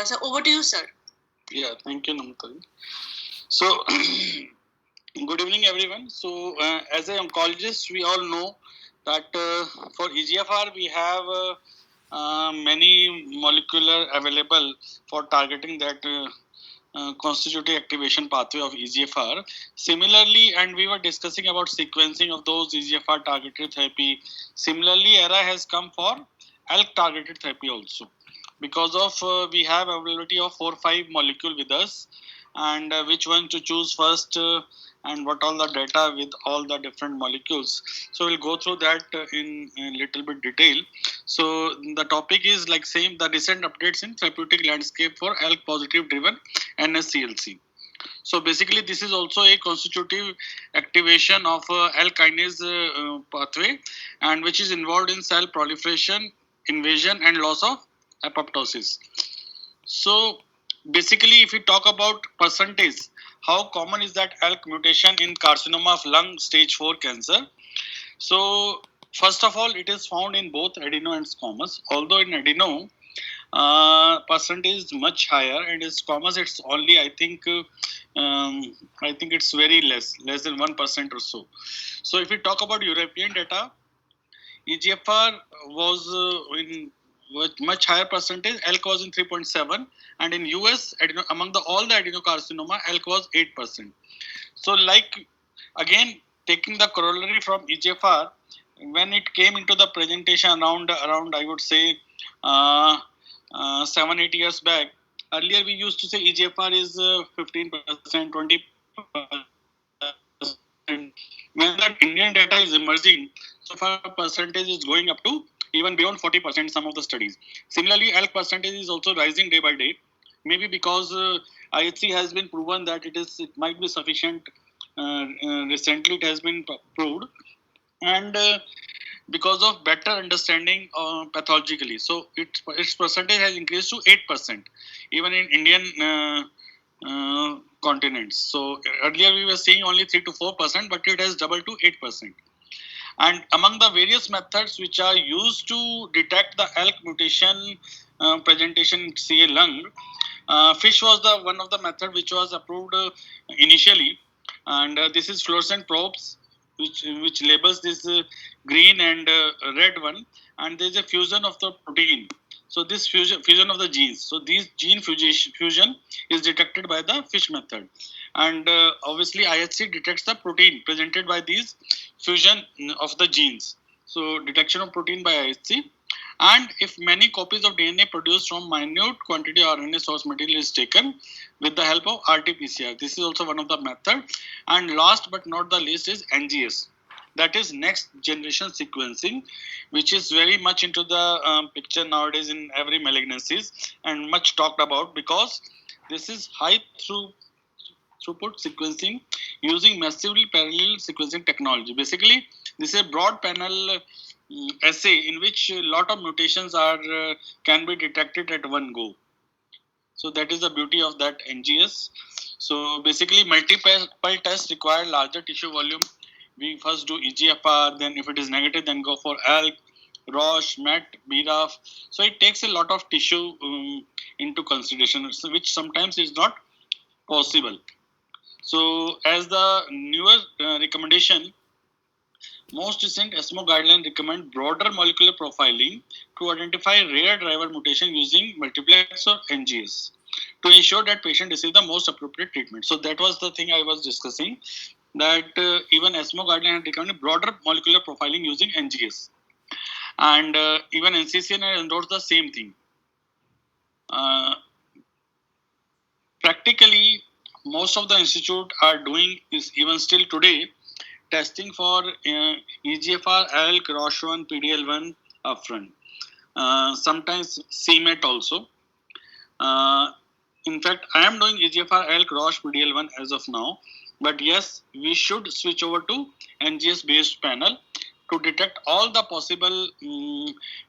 So over to you, sir. Yeah, thank you, Namta. So, good evening, everyone. So, as an oncologist, we all know that for EGFR, we have many molecular available for targeting that constitutive activation pathway of EGFR. Similarly, and we were discussing about sequencing of those EGFR targeted therapy. Similarly, ERA has come for ALK targeted therapy also, because of we have availability of 4-5 molecule with us, and which one to choose first, and what all the data with all the different molecules. So we'll go through that in a little bit detail. So the topic is like same, the recent updates in therapeutic landscape for ALK positive driven NSCLC. So basically, this is also a constitutive activation of ALK kinase pathway, and which is involved in cell proliferation, invasion, and loss of apoptosis. So basically, if we talk about percentage, how common is that ALK mutation in carcinoma of lung stage 4 cancer? So first of all, it is found in both adeno and squamous. Although in adeno, percentage is much higher, and in squamous it's only I think it's very less than 1% or so. So if we talk about European data, EGFR was in much higher percentage. ALK was in 3.7, and in US, among all the adenocarcinoma, ALK was 8%. So, like again, taking the corollary from EGFR, when it came into the presentation around I would say 7-8 years back. Earlier, we used to say EGFR is 15%, 20%. When that Indian data is emerging, so far percentage is going up to even beyond 40%. Some of the studies. Similarly, ALK percentage is also rising day by day. Maybe because IHC has been proven that it might be sufficient. Recently, it has been proved, and because of better understanding pathologically. So its percentage has increased to 8%, even in Indian continents. So earlier we were seeing only 3 to 4%, but it has doubled to 8%. And among the various methods which are used to detect the ALK mutation presentation in CA lung, FISH was the one of the method which was approved initially, and this is fluorescent probes which labels this green and red one, and there is a fusion of the protein. So this fusion of the genes. So these gene fusion is detected by the FISH method, and obviously IHC detects the protein presented by these fusion of the genes. So detection of protein by IHC. And if many copies of DNA produced from minute quantity RNA source material is taken with the help of RT-PCR, this is also one of the method. And last but not the least is NGS, that is next generation sequencing, which is very much into the picture nowadays in every malignancies and much talked about, because this is high throughput sequencing using massively parallel sequencing technology. Basically, this is a broad panel assay in which a lot of mutations can be detected at one go. So that is the beauty of that NGS. So basically, multiple tests require larger tissue volume. We first do EGFR, then if it is negative, then go for ALK, Roche, MET, BRAF. So it takes a lot of tissue into consideration, which sometimes is not possible. So as the newer recommendation, most recent ESMO guideline recommend broader molecular profiling to identify rare driver mutation using multiplex or NGS to ensure that patient receive the most appropriate treatment. So that was the thing I was discussing, that even ESMO guideline recommend broader molecular profiling using NGS, and even NCCN endorsed the same thing. Practically, most of the institute are doing is even still today testing for EGFR, ALK, ROS1, PDL1 upfront. Sometimes CMET also. In fact, I am doing EGFR, ALK, ROS, PDL1 as of now. But yes, we should switch over to NGS based panel to detect all the possible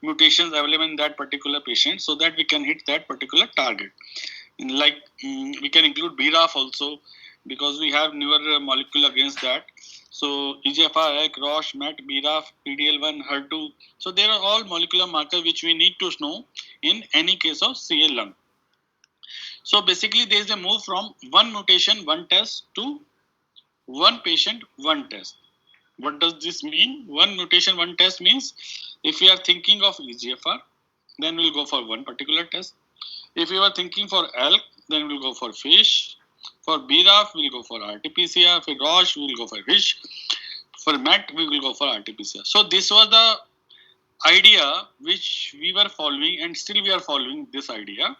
mutations available in that particular patient, so that we can hit that particular target. Like we can include BRAF also, because we have newer molecule against that. So EGFR, ALK, ROS, MET, BRAF, PDL1, HER2. So there are all molecular markers which we need to know in any case of CA lung. So basically there is a move from one mutation, one test to one patient, one test. What does this mean? One mutation, one test means if we are thinking of EGFR, then we'll go for one particular test. If you are thinking for ALK, then we'll go for FISH. For BRAF, we'll go for RT-PCR. For Roche, we'll go for RISH. For MET, we will go for RT-PCR. So this was the idea which we were following, and still we are following this idea,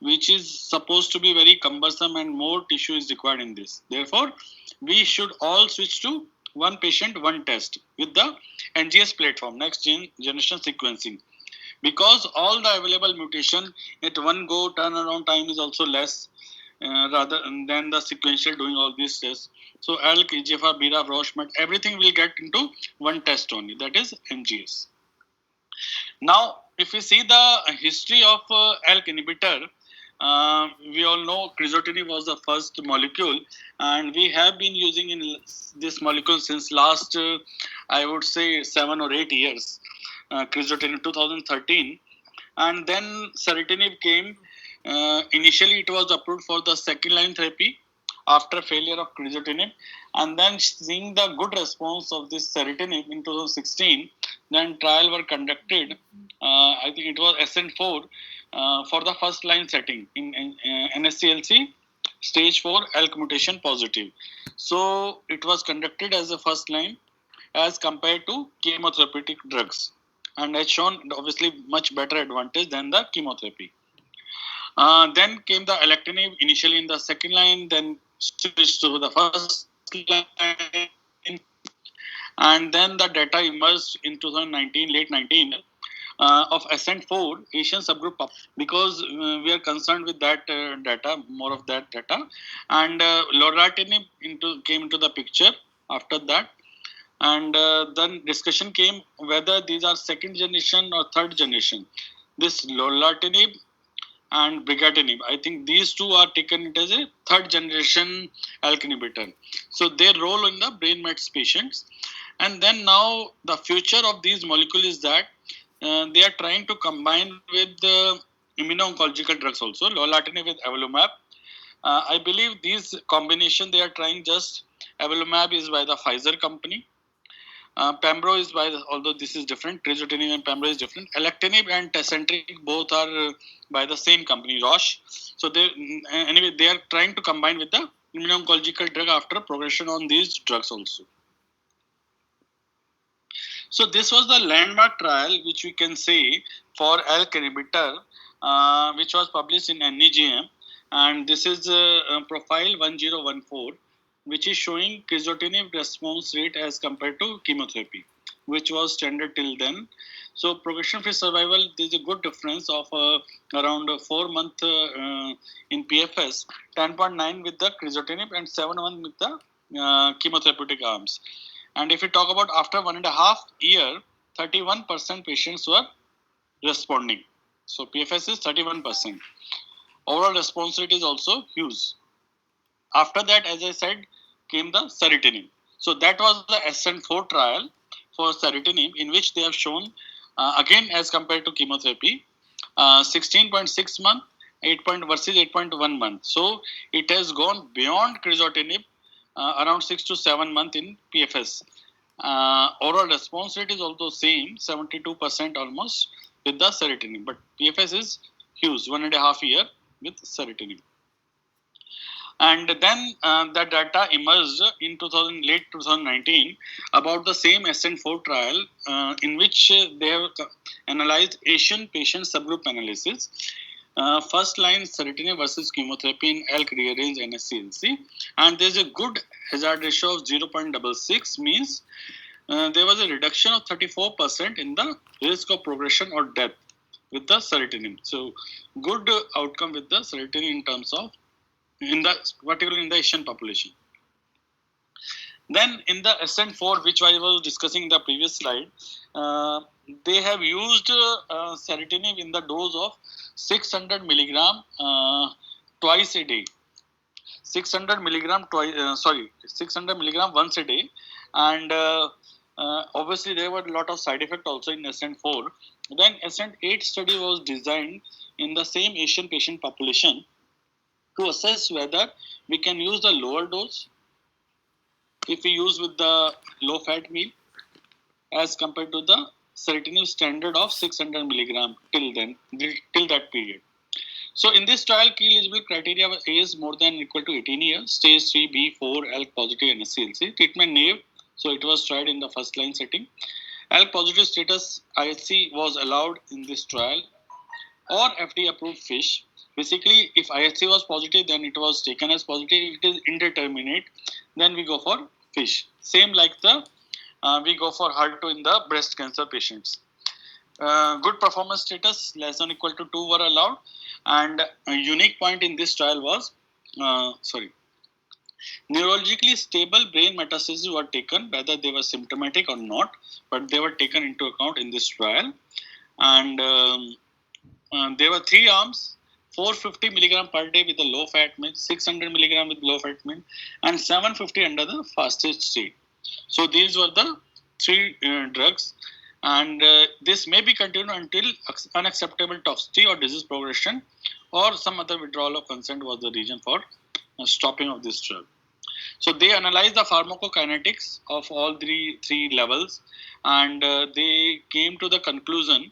which is supposed to be very cumbersome and more tissue is required in this. Therefore, we should all switch to one patient, one test with the NGS platform, next generation sequencing. Because all the available mutation at one go, turnaround time is also less rather than the sequential doing all these tests. So ALK, EGFR, BRAF, Roche, MET, everything will get into one test only, that is NGS. Now, if we see the history of ALK inhibitor, we all know crizotinib was the first molecule, and we have been using in this molecule since last, I would say, 7 or 8 years. Crizotinib 2013, and then ceritinib came. Initially, it was approved for the second line therapy after failure of crizotinib, and then seeing the good response of this ceritinib in 2016, then trial were conducted. I think it was ASCENT-4 for the first line setting in NSCLC stage 4 ALK mutation positive. So it was conducted as a first line as compared to chemotherapeutic drugs, and has shown obviously much better advantage than the chemotherapy. Then came the alectinib initially in the second line, then switched to the first line, and then the data emerged in 2019, late 19, of ASCENT-4 Asian subgroup, because we are concerned with that data, more of that data, and lorlatinib came into the picture after that. And then discussion came whether these are second generation or third generation. This lorlatinib and brigatinib, I think these two are taken as a third generation ALK inhibitor. So their role in the brain mets patients. And then now the future of these molecules is that they are trying to combine with the immuno-oncological drugs also, lorlatinib with avelumab. I believe these combination they are trying just, avelumab is by the Pfizer company. Pembro is by, although this is different, crizotinib and Pembro is different. Alectinib and Tecentriq both are by the same company, Roche. So anyway, they are trying to combine with the immuno-oncological drug after progression on these drugs also. So this was the landmark trial which we can say for ALK inhibitor, which was published in NEJM, and this is profile 1014, which is showing crizotinib response rate as compared to chemotherapy, which was standard till then. So progression-free survival, there is a good difference of around 4 months in PFS, 10.9 with the crizotinib and 7.1 with the chemotherapeutic arms. And if we talk about after 1.5 years, 31% patients were responding. So PFS is 31%. Overall response rate is also huge. After that, as I said, came the ceritinib. So that was the ASCENT-4 trial for ceritinib, in which they have shown, again as compared to chemotherapy, 16.6 month, 8 versus 8.1 month. So it has gone beyond crizotinib, around 6 to 7 months in PFS. Overall response rate is also same, 72% almost with the ceritinib, but PFS is huge, 1.5 years with ceritinib. And then the data emerged in late 2019 about the same ASCENT-4 trial, in which they have analyzed Asian patient subgroup analysis. First line ceritinib versus chemotherapy in ALK rearranged NSCLC, and there is a good hazard ratio of 0.66, means there was a reduction of 34% in the risk of progression or death with the ceritinib. So good outcome with the ceritinib in terms of, particularly in the Asian population. Then in the ASCENT-4, which I was discussing in the previous slide, they have used ceritinib in the dose of 600 milligram twice a day. 600 milligram 600 milligram once a day, and obviously there were a lot of side effects also in ASCENT-4. Then ASCENT-8 study was designed in the same Asian patient population, to assess whether we can use the lower dose if we use with the low fat meal as compared to the serotonin standard of 600 milligram till that period. So in this trial, key eligible criteria was age more than or equal to 18 years, stage 3B4, ALK positive NSCLC, treatment naive. So it was tried in the first line setting. ALK positive status IHC was allowed in this trial, or FDA approved fish. Basically, if IHC was positive, then it was taken as positive. If it is indeterminate, then we go for fish. Same like the we go for HER2 in the breast cancer patients. Good performance status less than or equal to 2 were allowed, and a unique point in this trial was neurologically stable brain metastases were taken, whether they were symptomatic or not, but they were taken into account in this trial. And there were 3 arms: 450 milligram per day with the low fat meal, 600 milligram with low fat meal, and 750 under the fasted state. So these were the 3 drugs, and this may be continued until unacceptable toxicity or disease progression or some other withdrawal of consent was the reason for stopping of this drug. So they analyzed the pharmacokinetics of all three levels, and they came to the conclusion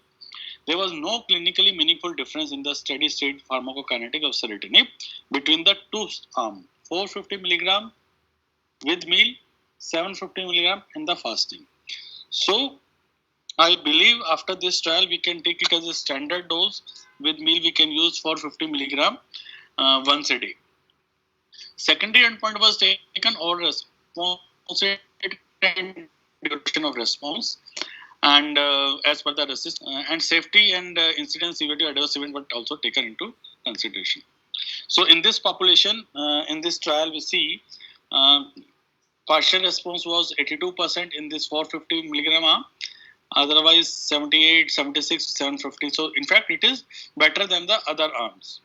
there was no clinically meaningful difference in the steady state pharmacokinetic of serotonin between the two arms, 450 milligram with meal, 750 milligram in the fasting. So I believe after this trial we can take it as a standard dose. With meal we can use 450 milligram once a day. Secondary endpoint was taken or response and duration of response, and as per the and safety and incidence severity adverse event were also taken into consideration. So in this population, in this trial, we see partial response was 82% in this 450 milligram arm, otherwise 78, 76, 750. So in fact, it is better than the other arms.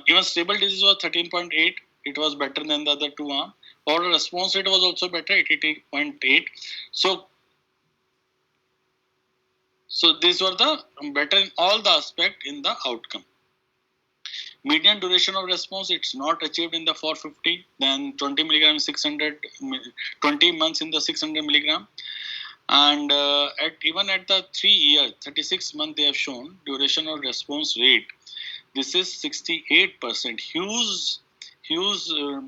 Even stable disease was 13.8. It was better than the other 2 arms. Overall response rate was also better, 88.8. So these were the better in all the aspect in the outcome. Median duration of response, it's not achieved in the 450, then 20 milligram 600, 20 months in the 600 milligram. And even at the 3 year, 36 month, they have shown duration of response rate. This is 68%, huge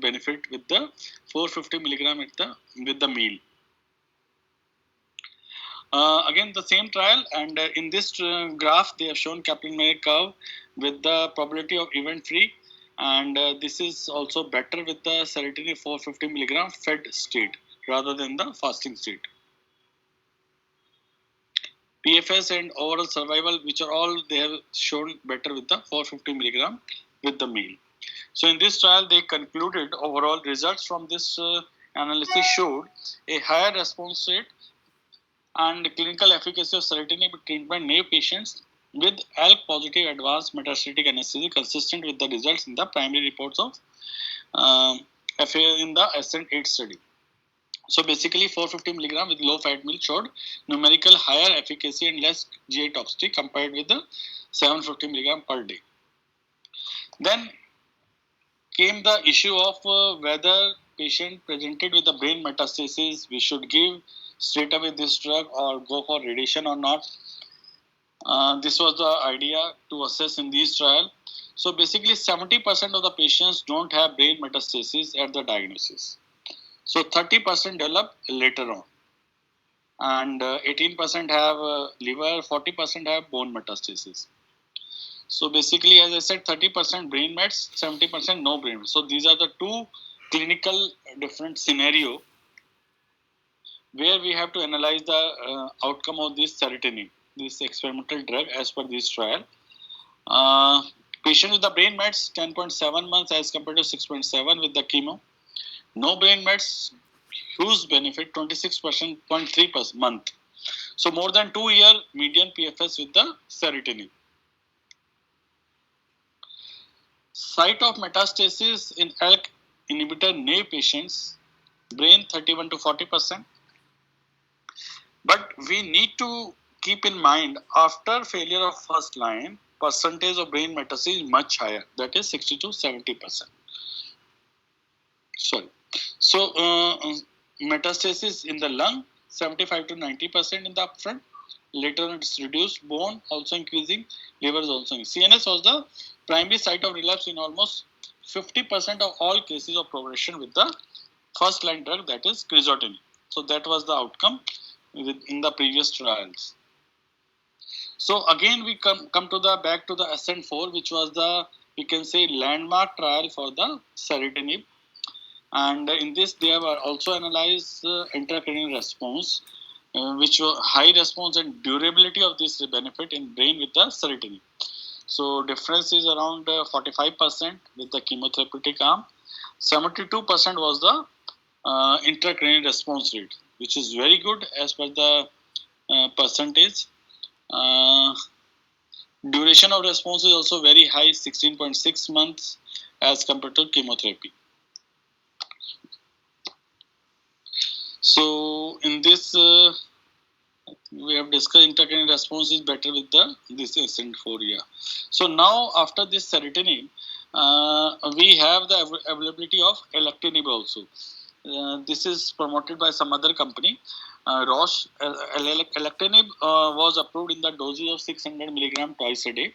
benefit with the 450 milligram with the meal. Again, the same trial, and in this graph, they have shown Kaplan-Meier curve with the probability of event-free, and this is also better with the serotonin 450 milligram fed state rather than the fasting state. PFS and overall survival, which are all they have shown better with the 450 milligram with the meal. So in this trial, they concluded overall results from this analysis showed a higher response rate and clinical efficacy of serotonin treatment naive patients with ALK positive advanced metastatic NSCLC consistent with the results in the primary reports of in the ASCENT-8 study. So basically 450 milligram with low fat meal showed numerical higher efficacy and less GI toxicity compared with the 750 milligram per day. Then came the issue of whether patient presented with the brain metastasis, we should give straight away this drug or go for radiation or not. This was the idea to assess in this trial. So basically 70% of the patients don't have brain metastasis at the diagnosis. So 30% develop later on. And 18% have liver, 40% have bone metastasis. So basically, as I said, 30% brain mets, 70% no brain mets. So these are the 2 clinical different scenario where we have to analyze the outcome of this serotonin, this experimental drug as per this trial. Patient with the brain mets 10.7 months as compared to 6.7 with the chemo. No brain mets, huge benefit, 26%, 0.3% month. So more than 2 year median PFS with the serotonin. Site of metastasis in ALK inhibitor naive patients, brain 31 to 40%. But we need to keep in mind after failure of first line, percentage of brain metastasis is much higher, that is 60 to 70%. Sorry. So metastasis in the lung, 75 to 90% in the upfront. Later on it's reduced, bone also increasing, liver is also increasing. CNS was the primary site of relapse in almost 50% of all cases of progression with the first line drug, that is crizotinib. So that was the outcome in the previous trials. So again we come to the back to the ASCENT-4, which was the, we can say, landmark trial for the ceritinib. And in this they have also analyzed intracranial response, which was high response and durability of this benefit in brain with the ceritinib. So difference is around 45% with the chemotherapeutic arm. 72% was the intracranial response rate, which is very good as per the percentage. Duration of response is also very high, 16.6 months as compared to chemotherapy. So in this we have discussed intracranial response is better with the this ASCENT-4. Yeah. So now after this ceritinib, we have the availability of alectinib also. This is promoted by some other company, Roche. Alectinib was approved in the doses of 600 milligram twice a day,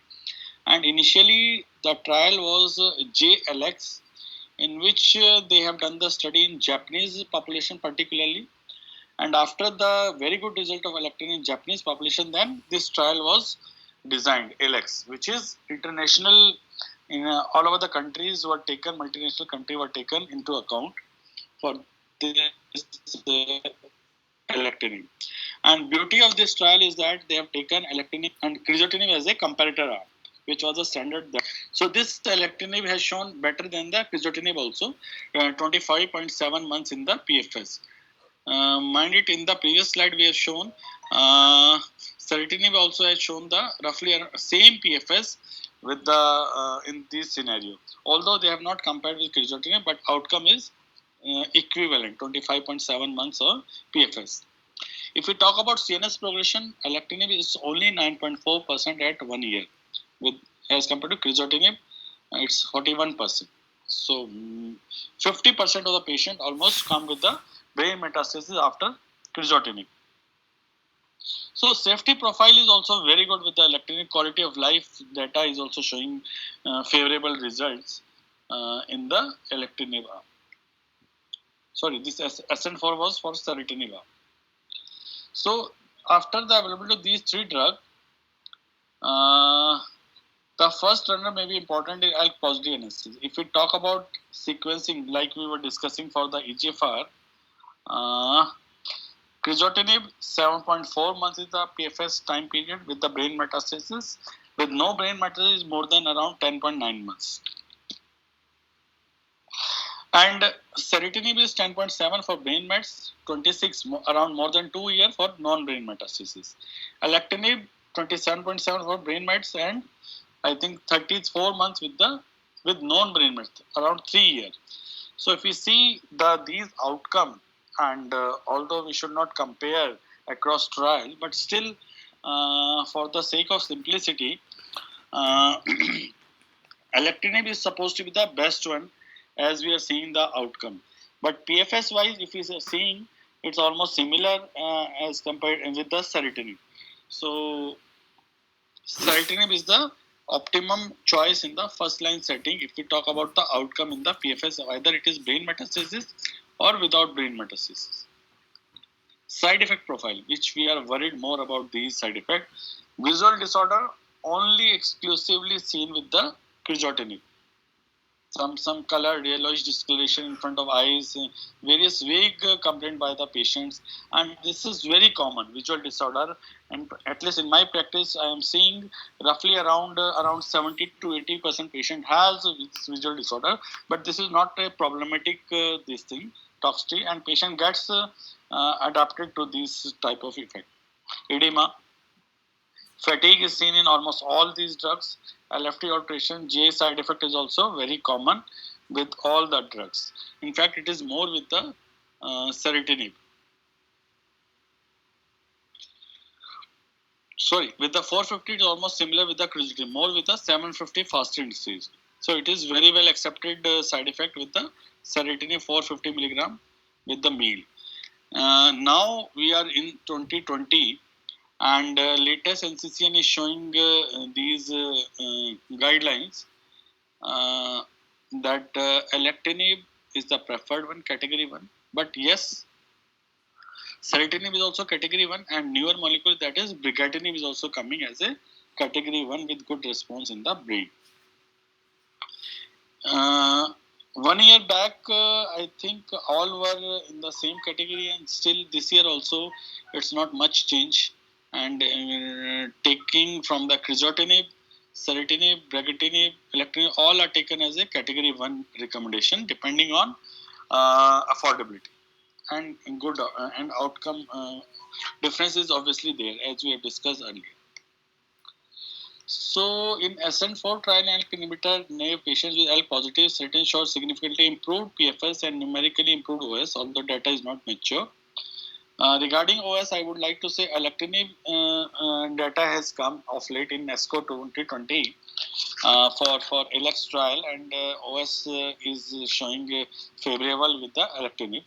and initially the trial was JLX, in which they have done the study in Japanese population particularly. And after the very good result of alectinib in Japanese population, then this trial was designed, ALEX, which is international. In all over the countries were taken, multinational country were taken into account for this alectinib. And beauty of this trial is that they have taken alectinib and crizotinib as a comparator arm, which was a standard. So this alectinib has shown better than the crizotinib also, 25.7 months in the PFS. Mind it, in the previous slide we have shown ceritinib also has shown the roughly same PFS with the in this scenario. Although they have not compared with crizotinib, but outcome is equivalent, 25.7 months of PFS. If we talk about CNS progression, alectinib is only 9.4% at 1 year, with as compared to crizotinib, it's 41%. So 50% of the patient almost come with the brain metastasis after crizotinib. So safety profile is also very good with the alectinib. Quality of life data is also showing favorable results in the alectinib arm. Sorry, this ASCENT-4 was for ceritinib arm. So after the availability of these three drugs, the first runner may be important in ALK positive analysis. If we talk about sequencing, like we were discussing for the EGFR, crizotinib 7.4 months is the PFS time period with the brain metastasis. With no brain metastasis, more than around 10.9 months. And ceritinib is 10.7 for brain mets, 26 around more than 2 years for non-brain metastasis. Alectinib 27.7 for brain mets, and I think 34 months with non-brain mets, around 3 years. So if we see these outcome, and although we should not compare across trial, but still for the sake of simplicity, alectinib is supposed to be the best one as we are seeing the outcome. But PFS wise, if we are seeing, it's almost similar as compared with the ceritinib. So ceritinib is the optimum choice in the first line setting if we talk about the outcome in the PFS, either it is brain metastasis or without brain metastasis. Side effect profile, which we are worried more about these side effects. Visual disorder only exclusively seen with the crizotinib. Some color, yellowish discoloration in front of eyes, various vague complaint by the patients, and this is very common, visual disorder. And at least in my practice, I am seeing roughly around 70 to 80% patient has visual disorder, but this is not a problematic this thing, toxicity, and patient gets adapted to this type of effect. Edema. Fatigue is seen in almost all these drugs. LFT alteration, GI side effect is also very common with all the drugs. In fact, it is more with the ceritinib. Sorry, with the 450, it is almost similar with the crizotinib, more with the 750 faster disease. So it is very well accepted side effect with the serotonin 450 milligram with the meal. Now we are in 2020, and latest NCCN is showing these guidelines that alectinib is the preferred one, category 1. But yes, serotonin is also category 1, and newer molecule, that is brigatinib, is also coming as a category 1 with good response in the brain. 1 year back, I think all were in the same category, and still this year also, it's not much change. And taking from the crizotinib, serotinib, brigatinib, alectinib, all are taken as a category 1 recommendation, depending on affordability and good and outcome. Difference is obviously there, as we have discussed earlier. So, in ASCENT-4 trial, ALK inhibitor naive patients with ALK positive certain showed significantly improved PFS and numerically improved OS, although data is not mature. Regarding OS, I would like to say alectinib data has come of late in ESCO 2020 for ALEX trial, and OS is showing favorable with the alectinib.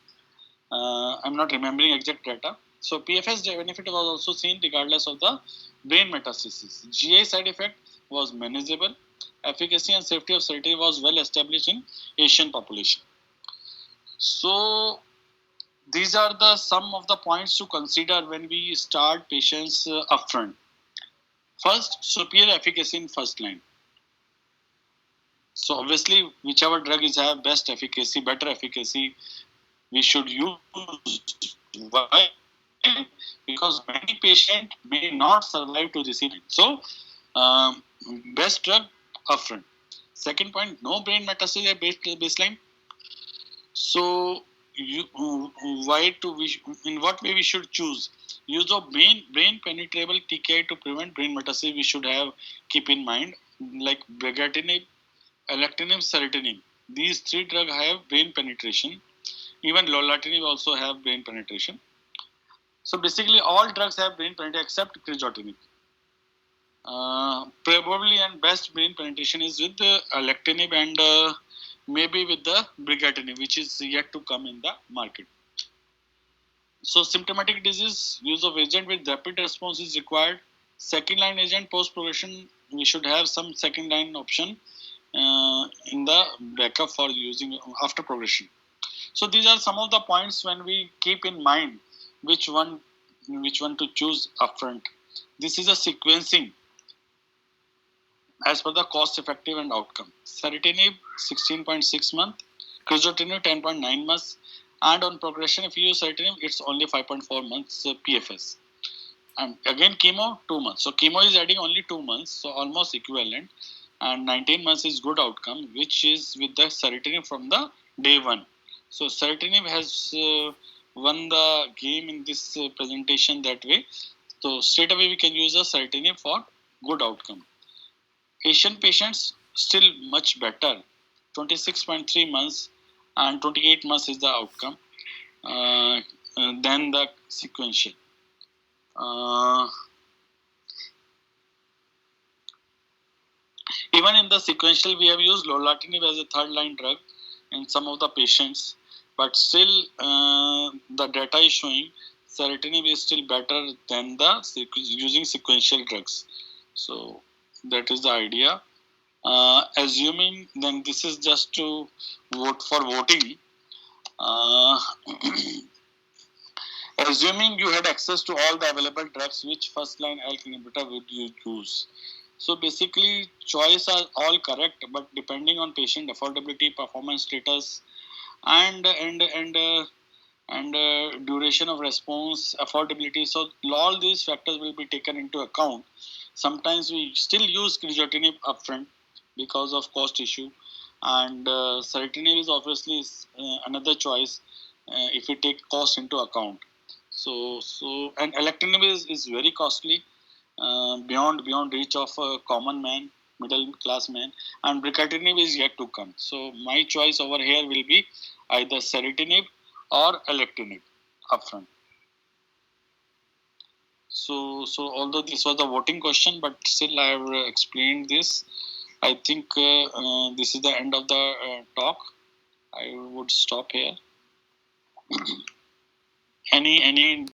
I'm not remembering exact data. So PFS benefit was also seen regardless of the brain metastasis. GI side effect was manageable. Efficacy and safety of serotonin was well established in Asian population. So these are the some of the points to consider when we start patients upfront. First, superior efficacy in first line. So obviously, whichever drug is have best efficacy, better efficacy, we should use. Why? Because many patients may not survive to receive it. So, best drug upfront. Second point, no brain metastasis at baseline. So, in what way we should choose? Use of brain penetrable TKI to prevent brain metastasis. We should have keep in mind, like brigatinib, alectinib, serotinib. These three drugs have brain penetration. Even lorlatinib also have brain penetration. So basically, all drugs have brain penetration except crizotinib. Probably and best brain penetration is with the alectinib and maybe with the brigatinib, which is yet to come in the market. So symptomatic disease, use of agent with rapid response is required. Second line agent post progression, we should have some second line option in the backup for using after progression. So these are some of the points when we keep in mind which one to choose upfront. This is a sequencing as per the cost effective and outcome. Serotinib 16.6 months, crizotinib 10.9 months, and on progression if you use serotinib it's only 5.4 months PFS. And again chemo 2 months. So chemo is adding only 2 months, so almost equivalent. And 19 months is good outcome, which is with the serotinib from the day 1. So serotinib has won the game in this presentation that way. So straight away we can use a serotinib for good outcome. Asian patients still much better. 26.3 months and 28 months is the outcome than the sequential. Even in the sequential, we have used lorlatinib as a third line drug in some of the patients, but still the data is showing serotinib is still better than the using sequential drugs. So that is the idea. Assuming then this is just to vote for voting. Assuming you had access to all the available drugs, which first line ALK inhibitor would you choose? So basically, choice are all correct, but depending on patient affordability, performance status, and duration of response, affordability. So all these factors will be taken into account. Sometimes we still use crizotinib upfront because of cost issue, and serotinib is obviously another choice if we take cost into account. So and alectinib is very costly, beyond reach of a common man, middle class man, and brigatinib is yet to come. So my choice over here will be either serotinib or alectinib upfront. So although this was a voting question, but still I have explained this. I think this is the end of the talk. I would stop here. Any